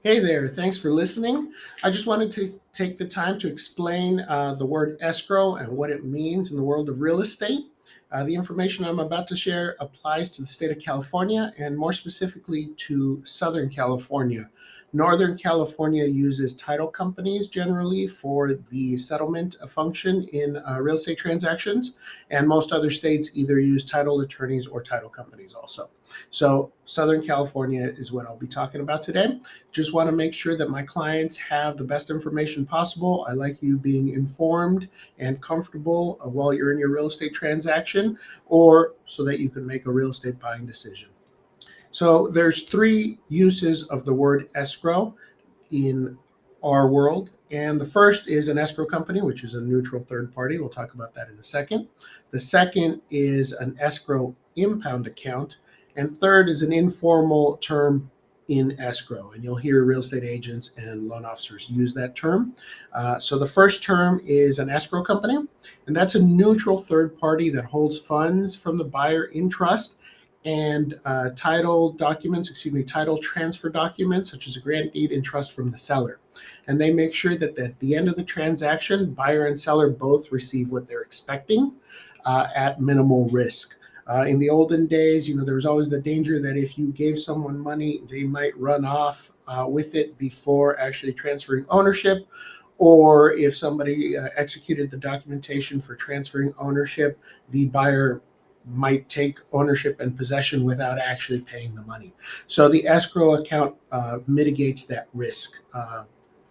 Hey there, thanks for listening. I just wanted to take the time to explain the word escrow and what it means in the world of real estate. The information I'm about to share applies to the state of California and more specifically to Southern California. Northern California uses title companies generally for the settlement function in real estate transactions, and most other states either use title attorneys or title companies also. So, Southern California is what I'll be talking about today. Just want to make sure that my clients have the best information possible. I like you being informed and comfortable while you're in your real estate transaction, or so that you can make a real estate buying decision. So there's three uses of the word escrow in our world. And the first is an escrow company, which is a neutral third party. We'll talk about that in a second. The second is an escrow impound account. And third is an informal term in escrow. And you'll hear real estate agents and loan officers use that term. So the first term is an escrow company, and that's a neutral third party that holds funds from the buyer in trust and title transfer documents, such as a grant deed and trust from the seller. And they make sure that at the end of the transaction, buyer and seller both receive what they're expecting at minimal risk. In the olden days, there was always the danger that if you gave someone money, they might run off with it before actually transferring ownership, or if somebody executed the documentation for transferring ownership, the buyer might take ownership and possession without actually paying the money. So the escrow account mitigates that risk.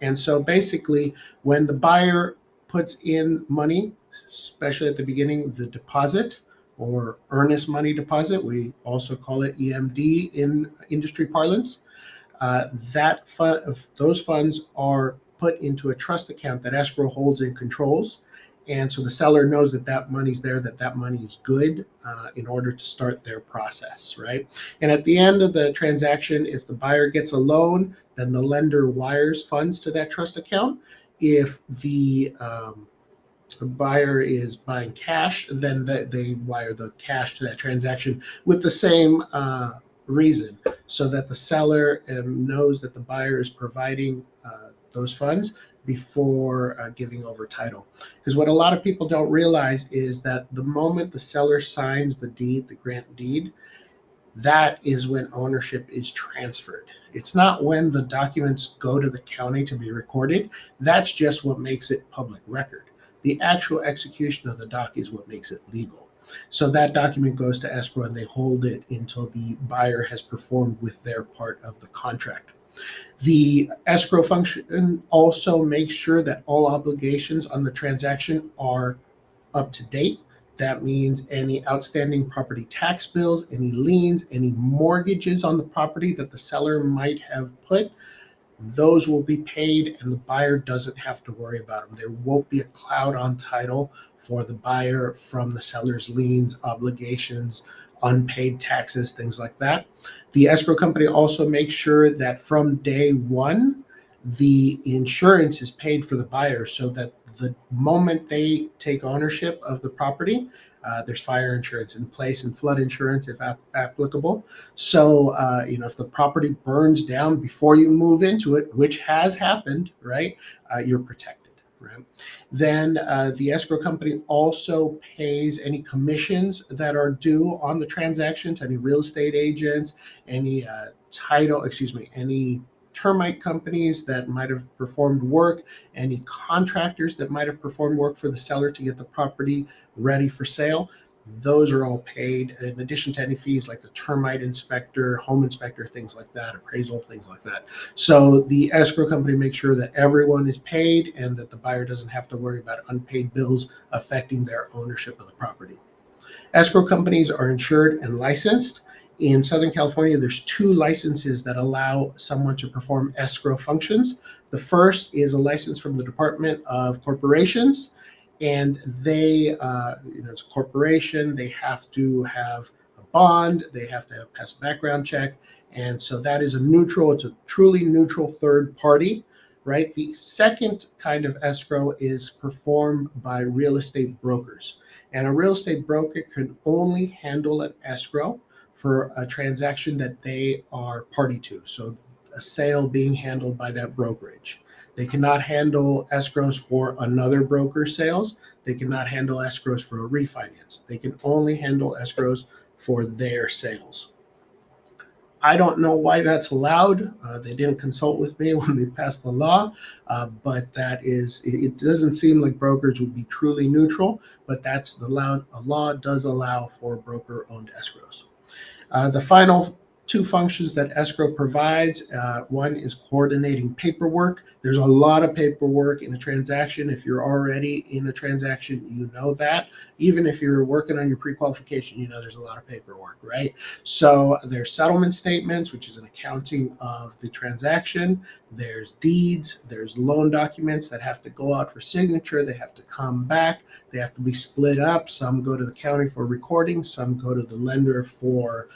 And so basically, when the buyer puts in money, especially at the beginning, the deposit or earnest money deposit, we also call it EMD in industry parlance, those funds are put into a trust account that escrow holds and controls. And so the seller knows that money's there, that money is good in order to start their process, right? And at the end of the transaction, if the buyer gets a loan, then the lender wires funds to that trust account. If the buyer is buying cash, then they wire the cash to that transaction with the same reason, so that the seller knows that the buyer is providing those funds before giving over title. Because what a lot of people don't realize is that the moment the seller signs the deed, the grant deed, that is when ownership is transferred. It's not when the documents go to the county to be recorded. That's just what makes it public record. The actual execution of the doc is what makes it legal. So that document goes to escrow and they hold it until the buyer has performed with their part of the contract. The escrow function also makes sure that all obligations on the transaction are up to date. That means any outstanding property tax bills, any liens, any mortgages on the property that the seller might have put, those will be paid and the buyer doesn't have to worry about them. There won't be a cloud on title for the buyer from the seller's liens, obligations, unpaid taxes, things like that. The escrow company also makes sure that from day one, the insurance is paid for the buyer, so that the moment they take ownership of the property, there's fire insurance in place and flood insurance if applicable. So, if the property burns down before you move into it, which has happened, right, you're protected, right? Then the escrow company also pays any commissions that are due on the transaction to any real estate agents, any any termite companies that might have performed work, any contractors that might have performed work for the seller to get the property ready for sale. Those are all paid in addition to any fees like the termite inspector, home inspector, things like that, appraisal, things like that. So the escrow company makes sure that everyone is paid and that the buyer doesn't have to worry about unpaid bills affecting their ownership of the property. Escrow companies are insured and licensed. In Southern California, there's two licenses that allow someone to perform escrow functions. The first is a license from the Department of Corporations, and it's a corporation. They have to have a bond. They have to pass a background check, and so that is it's a truly neutral third party, right? The second kind of escrow is performed by real estate brokers, and a real estate broker can only handle an escrow for a transaction that they are party to. So a sale being handled by that brokerage. They cannot handle escrows for another broker's sales. They cannot handle escrows for a refinance. They can only handle escrows for their sales. I don't know why that's allowed. They didn't consult with me when they passed the law, but that is, it doesn't seem like brokers would be truly neutral, but that's the law. A law does allow for broker-owned escrows. The final two functions that escrow provides, one is coordinating paperwork. There's a lot of paperwork in a transaction. If you're already in a transaction, you know that. Even if you're working on your pre-qualification, you know there's a lot of paperwork, right? So there's settlement statements, which is an accounting of the transaction. There's deeds, there's loan documents that have to go out for signature. They have to come back. They have to be split up. Some go to the county for recording. Some go to the lender for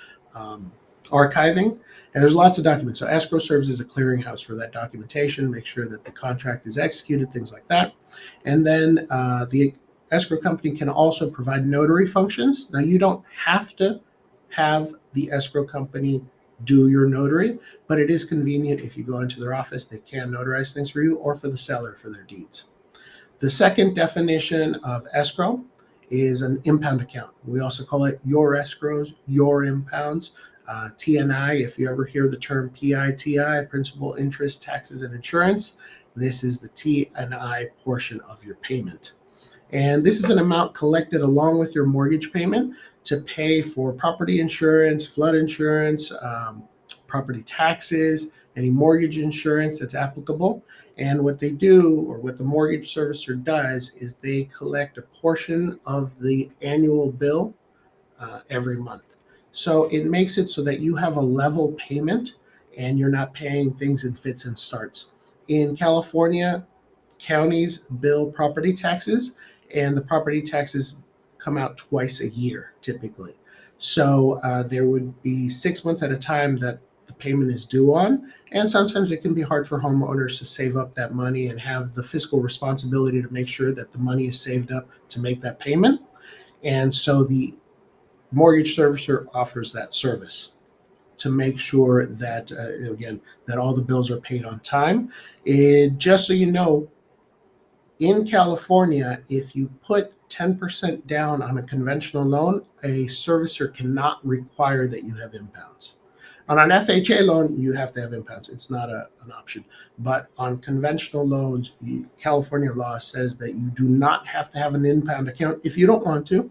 archiving, and there's lots of documents. So escrow serves as a clearinghouse for that documentation, make sure that the contract is executed, things like that. And then the escrow company can also provide notary functions. Now, you don't have to have the escrow company do your notary, but it is convenient if you go into their office, they can notarize things for you, or for the seller for their deeds. The second definition of escrow is an impound account. We also call it your escrows, your impounds. TNI, if you ever hear the term PITI, principal, interest, taxes, and insurance, this is the TNI portion of your payment. And this is an amount collected along with your mortgage payment to pay for property insurance, flood insurance, property taxes, any mortgage insurance that's applicable. And what they do, or what the mortgage servicer does, is they collect a portion of the annual bill every month. So it makes it so that you have a level payment and you're not paying things in fits and starts. In California, counties bill property taxes, and the property taxes come out twice a year typically. So there would be 6 months at a time that the payment is due on, and sometimes it can be hard for homeowners to save up that money and have the fiscal responsibility to make sure that the money is saved up to make that payment. And so the mortgage servicer offers that service to make sure that, again, that all the bills are paid on time. Just so you know, in California, if you put 10% down on a conventional loan, a servicer cannot require that you have impounds. On an FHA loan, you have to have impounds. It's not an option. But on conventional loans, California law says that you do not have to have an impound account if you don't want to,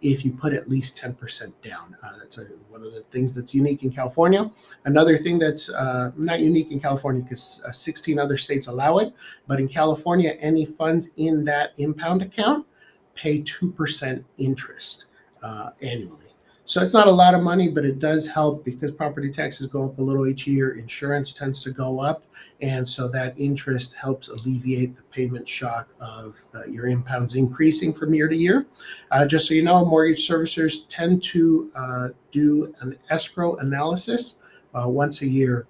if you put at least 10% down. That's one of the things that's unique in California. Another thing that's not unique in California, because 16 other states allow it, but in California, any funds in that impound account pay 2% interest annually. So it's not a lot of money, but it does help because property taxes go up a little each year. Insurance tends to go up. And so that interest helps alleviate the payment shock of your impounds increasing from year to year. Just so you know, mortgage servicers tend to do an escrow analysis once a year.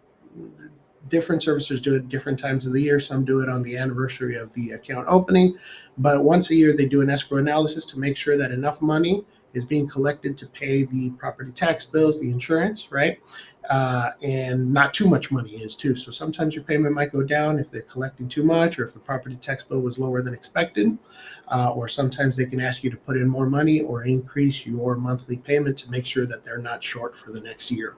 Different servicers do it different times of the year. Some do it on the anniversary of the account opening, but once a year they do an escrow analysis to make sure that enough money is being collected to pay the property tax bills, the insurance, right? And not too much money is too. So sometimes your payment might go down if they're collecting too much, or if the property tax bill was lower than expected, or sometimes they can ask you to put in more money or increase your monthly payment to make sure that they're not short for the next year.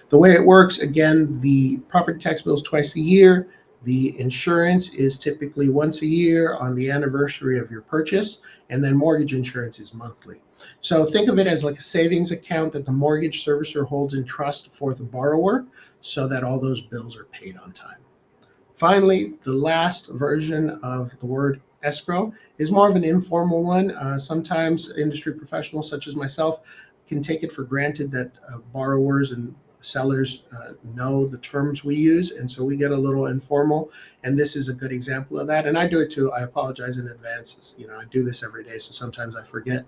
The way it works, again, the property tax bill is twice a year. The insurance is typically once a year on the anniversary of your purchase, and then mortgage insurance is monthly. So think of it as like a savings account that the mortgage servicer holds in trust for the borrower so that all those bills are paid on time. Finally, the last version of the word escrow is more of an informal one. Sometimes industry professionals such as myself can take it for granted that borrowers and sellers know the terms we use, and so we get a little informal, and this is a good example of that. And I do it too. I apologize in advance. I do this every day, so sometimes I forget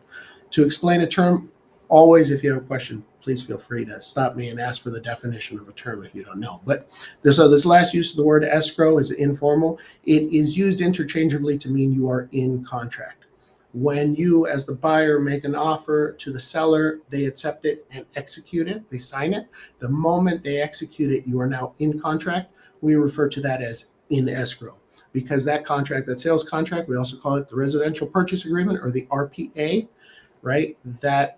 to explain a term. Always, if you have a question, please feel free to stop me and ask for the definition of a term if you don't know. But this last use of the word escrow is informal. It is used interchangeably to mean you are in contract. When you, as the buyer, make an offer to the seller, they accept it and execute it. They sign it. The moment they execute it, you are now in contract. We refer to that as in escrow, because that contract, that sales contract, we also call it the residential purchase agreement, or the RPA, right? That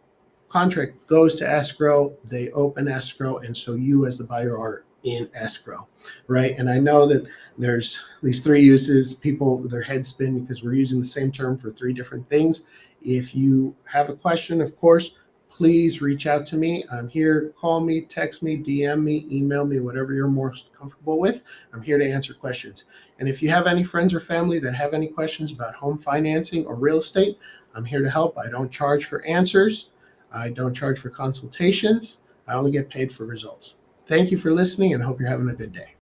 contract goes to escrow, they open escrow, and so you as the buyer are in escrow, right? And I know that there's these three uses. People, their heads spin because we're using the same term for three different things. If you have a question, of course, please reach out to me. I'm here. Call me, text me, DM me, email me, whatever you're most comfortable with. I'm here to answer questions. And if you have any friends or family that have any questions about home financing or real estate, I'm here to help. I don't charge for answers. I don't charge for consultations. I only get paid for results. Thank you for listening, and hope you're having a good day.